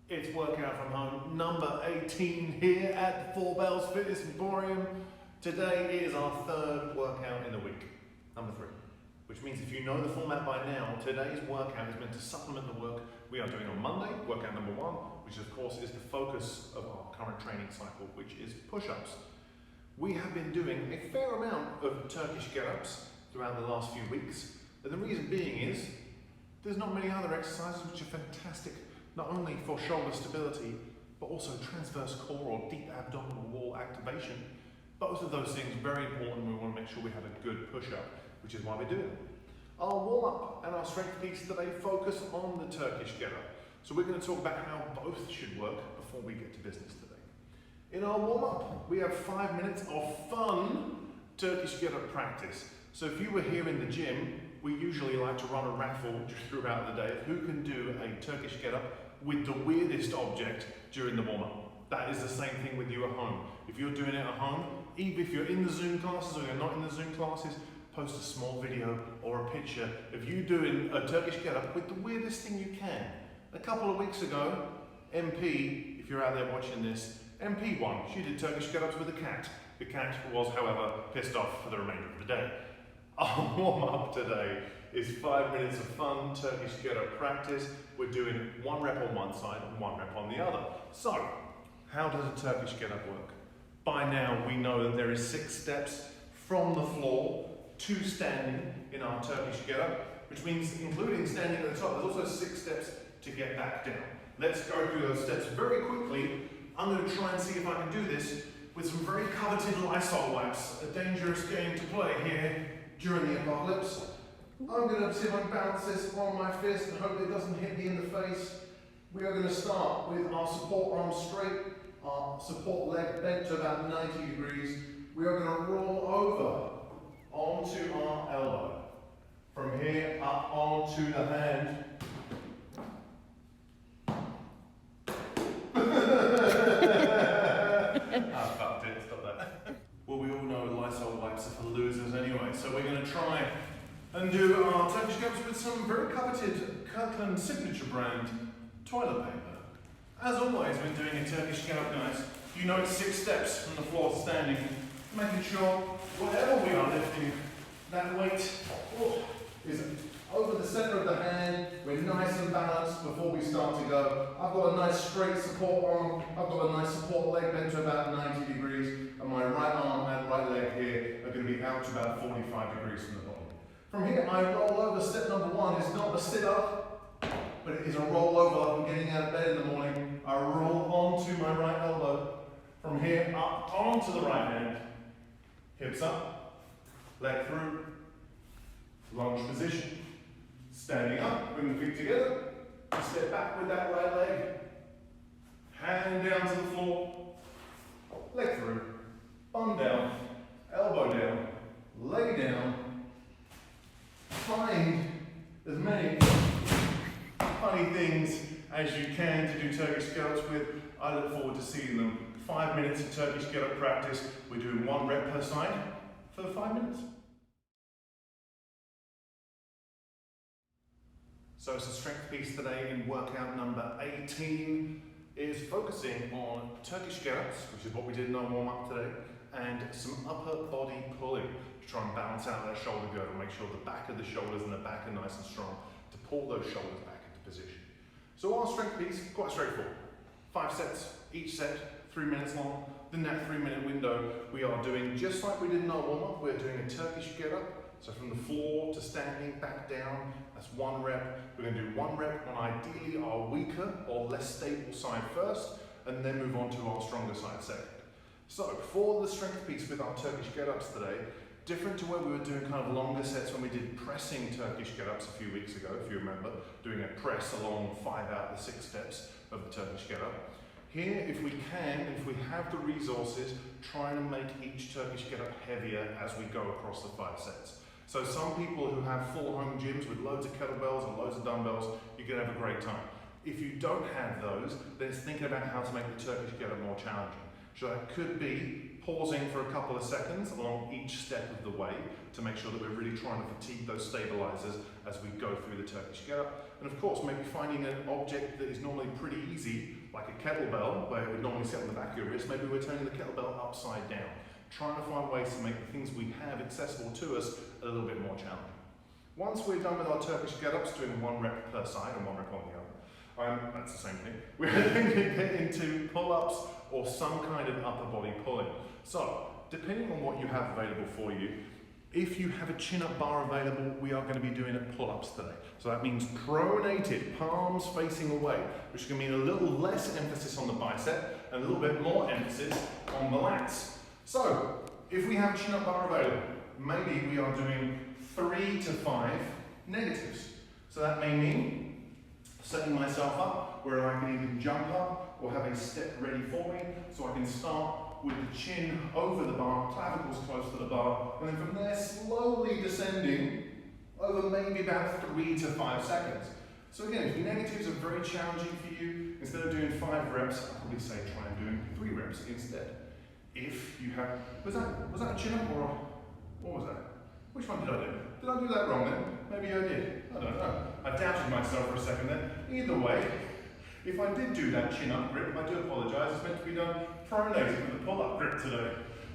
It's workout from home number 18 here at the 4 Bells Fitness Emporium. Today is our third workout in the week, number 3. Which means if you know the format by now, today's workout is meant to supplement the work we are doing on Monday, workout number 1, which of course is the focus of our current training cycle, which is push-ups. We have been doing a fair amount of Turkish get-ups throughout the last few weeks, and the reason being is there's not many other exercises which are fantastic, not only for shoulder stability, but also transverse core or deep abdominal wall activation. Both of those things are very important. We want to make sure we have a good push-up, which is why we're doing it. Our warm-up and our strength piece today focus on the Turkish get-up. So we're going to talk about how both should work before we get to business today. In our warm-up, we have 5 minutes of fun Turkish get-up practice. So if you were here in the gym, we usually like to run a raffle throughout the day of who can do a Turkish get-up with the weirdest object during the warm-up. That is the same thing with you at home. If you're doing it at home, even if you're in the Zoom classes or you're not in the Zoom classes, post a small video or a picture of you doing a Turkish get-up with the weirdest thing you can. A couple of weeks ago, MP, if you're out there watching this, MP won. She did Turkish get-ups with a cat. The cat was, however, pissed off for the remainder of the day. Our warm-up today is 5 minutes of fun Turkish get-up practice. We're doing 1 rep on one side and 1 rep on the other. So, how does a Turkish get-up work? By now we know that there is 6 steps from the floor to standing in our Turkish get-up, which means including standing at the top, there's also 6 steps to get back down. Let's go through those steps very quickly. I'm going to try and see if I can do this with some very coveted Lysol wipes, a dangerous game to play here during the apocalypse. I'm going to see if I can bounce this on my fist and hope it doesn't hit me in the face. We are going to start with our support arm straight, our support leg bent to about 90 degrees. We are going to roll over onto our elbow. From here up onto the hand. I fucked it, stop that. Well, we all know Lysol wipes are for losers anyway, so we're going to try and do our Turkish get-ups with some very coveted Kirkland signature brand toilet paper. As always when doing a Turkish get-up, guys, you know it's 6 steps from the floor to standing, making sure whatever we are lifting, that weight is over the center of the hand. We're nice and balanced before we start to go. I've got a nice straight support arm, I've got a nice support leg bent to about 90 degrees, and my right arm and right leg here are going to be out to about 45 degrees from the bottom. From here, I roll over. Step number 1 is not a sit-up, but it is a roll over like I'm getting out of bed in the morning. I roll onto my right elbow. From here, up onto the right hand. Hips up, leg through, lunge position. Standing up, bring the feet together. Step back with that right leg. Hand down to the floor. Leg through, bum down, elbow down, lay down. Find as many funny things as you can to do Turkish get-ups with. I look forward to seeing them. 5 minutes of Turkish get-up practice. We're doing 1 rep per side for the 5 minutes. So it's a strength piece today in workout number 18. Is focusing on Turkish get-ups, which is what we did in our warm-up today, and some upper body pulling to try and balance out that shoulder girdle, make sure the back of the shoulders and the back are nice and strong to pull those shoulders back into position. So our strength piece, quite straightforward. 5 sets, each set 3 minutes long. In that 3-minute window, we are doing just like we did in our warm-up. We're doing a Turkish get-up. So from the floor to standing, back down, that's 1 rep. We're going to do 1 rep on ideally our weaker or less stable side first, and then move on to our stronger side second. So for the strength piece with our Turkish get-ups today, different to where we were doing kind of longer sets when we did pressing Turkish get-ups a few weeks ago, if you remember, doing a press along 5 out of the 6 steps of the Turkish get-up. Here, if we can, if we have the resources, trying to make each Turkish get-up heavier as we go across the 5 sets. So some people who have full home gyms with loads of kettlebells and loads of dumbbells, you're going to have a great time. If you don't have those, then it's thinking about how to make the Turkish get-up more challenging. So that could be pausing for a couple of seconds along each step of the way to make sure that we're really trying to fatigue those stabilizers as we go through the Turkish get-up. And of course, maybe finding an object that is normally pretty easy, like a kettlebell, where it would normally sit on the back of your wrist, maybe we're turning the kettlebell upside down, trying to find ways to make the things we have accessible to us a little bit more challenging. Once we're done with our Turkish get-ups, doing 1 rep per side and 1 rep on the other, that's the same thing, we're then going to get into pull-ups or some kind of upper body pulling. So, depending on what you have available for you, if you have a chin-up bar available, we are going to be doing pull-ups today. So that means pronated, palms facing away, which is going to mean a little less emphasis on the bicep and a little bit more emphasis on the lats. So, if we have a chin-up bar available, maybe we are doing 3 to 5 negatives. So that may mean setting myself up where I can either jump up or have a step ready for me, so I can start with the chin over the bar, clavicles close to the bar, and then from there slowly descending over maybe about 3 to 5 seconds. So again, if negatives are very challenging for you, instead of doing 5 reps, I'd probably say try and doing 3 reps instead. If you have, was that a chin up or what was that? Which one did I do? Did I do that wrong then? Maybe I did. I don't know. I doubted myself for a second then. Either way, if I did do that chin up grip, I do apologise, it's meant to be done pronated with a pull-up grip today.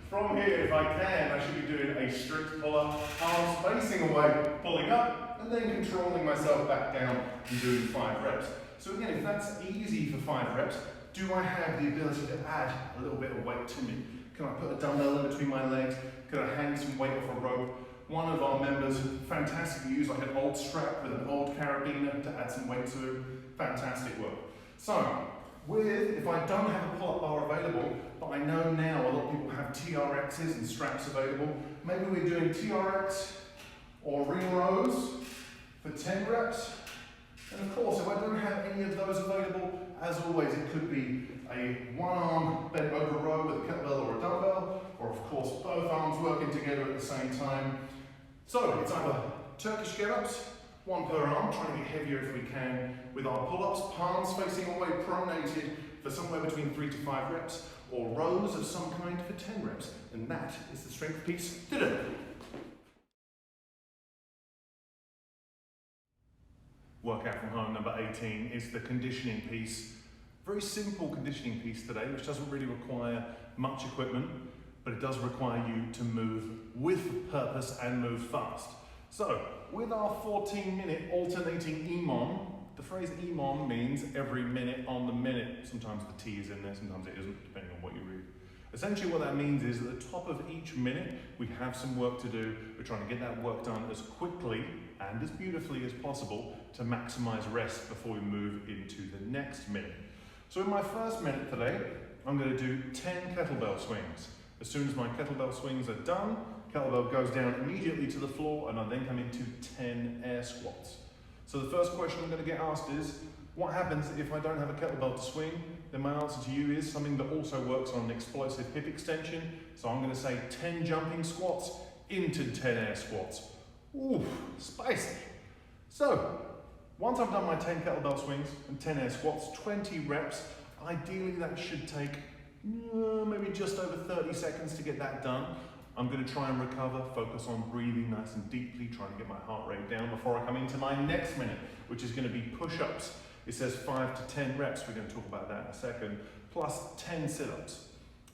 From here, if I can, I should be doing a strict pull-up, arms facing away, pulling up, and then controlling myself back down and doing 5 reps. So again, if that's easy for 5 reps, do I have the ability to add a little bit of weight to me? Can I put a dumbbell in between my legs? Can I hang some weight off a rope? One of our members fantastically used like an old strap with an old carabiner to add some weight to. Fantastic work. So, if I don't have a pull-up bar available, but I know now a lot of people have TRXs and straps available, maybe we're doing TRX or ring rows for 10 reps. And of course, if I don't have any of those available, as always, it could be a 1-arm bent over row with a kettlebell or a dumbbell, or of course, both arms working together at the same time. So, it's either Turkish get-ups, 1 per arm, trying to get heavier if we can, with our pull-ups, palms facing away, pronated for somewhere between 3 to 5 reps, or rows of some kind for 10 reps. And that is the strength piece today. Workout from home number 18 is the conditioning piece. Very simple conditioning piece today, which doesn't really require much equipment, but it does require you to move with purpose and move fast. So, with our 14-minute alternating EMOM, the phrase EMOM means every minute on the minute. Sometimes the T is in there, sometimes it isn't, depending on what you read. Essentially what that means is at the top of each minute, we have some work to do. We're trying to get that work done as quickly and as beautifully as possible to maximize rest before we move into the next minute. So in my first minute today, I'm going to do 10 kettlebell swings. As soon as my kettlebell swings are done, kettlebell goes down immediately to the floor and I then come into 10 air squats. So the first question I'm going to get asked is, what happens if I don't have a kettlebell to swing? Then my answer to you is something that also works on an explosive hip extension. So I'm going to say 10 jumping squats into 10 air squats. Ooh, spicy. So, once I've done my 10 kettlebell swings and 10 air squats, 20 reps, ideally that should take maybe just over 30 seconds to get that done. I'm going to try and recover, focus on breathing nice and deeply, trying to get my heart rate down before I come into my next minute, which is going to be push-ups. It says 5 to 10 reps, we're going to talk about that in a second, plus 10 sit-ups.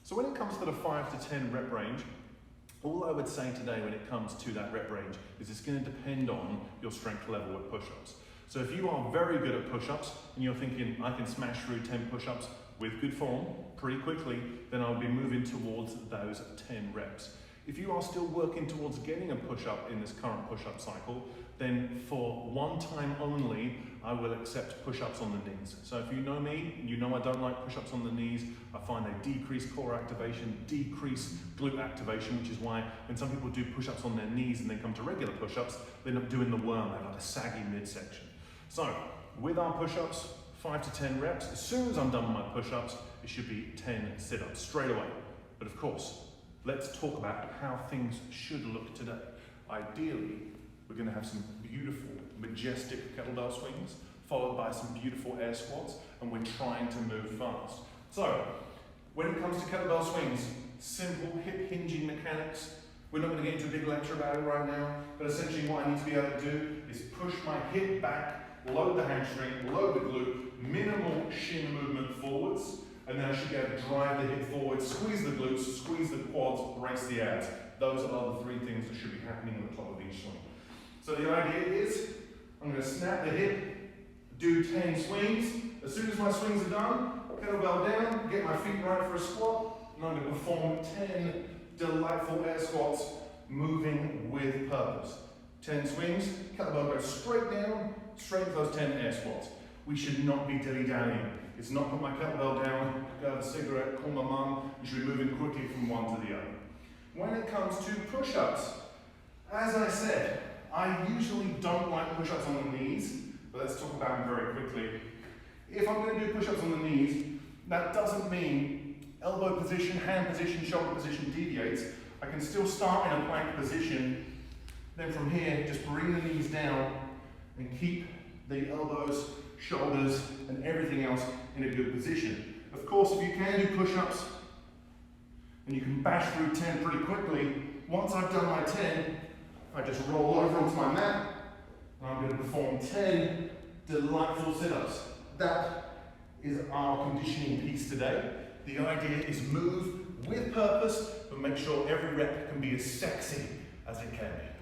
So when it comes to the 5 to 10 rep range, all I would say today when it comes to that rep range is it's going to depend on your strength level with push-ups. So if you are very good at push-ups and you're thinking, I can smash through 10 push-ups with good form pretty quickly, then I'll be moving towards those 10 reps. If you are still working towards getting a push-up in this current push-up cycle, then for one time only, I will accept push-ups on the knees. So if you know me, you know I don't like push-ups on the knees. I find they decrease core activation, decrease glute activation, which is why when some people do push-ups on their knees and they come to regular push-ups, they end up doing the worm, they have like a saggy midsection. So with our push-ups, 5 to 10 reps, as soon as I'm done with my push-ups, it should be 10 sit-ups straight away. But of course, let's talk about how things should look today. Ideally, we're going to have some beautiful, majestic kettlebell swings, followed by some beautiful air squats, and we're trying to move fast. So, when it comes to kettlebell swings, simple hip hinging mechanics. We're not going to get into a big lecture about it right now, but essentially what I need to be able to do is push my hip back, load the hamstring, load the glute, minimal shin movement forwards, and then I should be able to drive the hip forward, squeeze the glutes, squeeze the quads, brace the abs. Those are the three things that should be happening at the top of each swing. So the idea is, I'm going to snap the hip, do 10 swings. As soon as my swings are done, kettlebell down, get my feet right for a squat, and I'm going to perform 10 delightful air squats, moving with purpose. 10 swings, kettlebell goes straight down, straight to those 10 air squats. We should not be dilly-dallying. It's not put my kettlebell down, go have a cigarette, call my mum. You should be moving quickly from one to the other. When it comes to push-ups, as I said, I usually don't like push-ups on the knees, but let's talk about them very quickly. If I'm going to do push-ups on the knees, that doesn't mean elbow position, hand position, shoulder position deviates. I can still start in a plank position, then from here, just bring the knees down and keep the elbows, shoulders, and everything else in a good position. Of course, if you can do push-ups, and you can bash through 10 pretty quickly, once I've done my 10, I just roll over onto my mat, and I'm going to perform 10 delightful sit-ups. That is our conditioning piece today. The idea is move with purpose, but make sure every rep can be as sexy as it can be.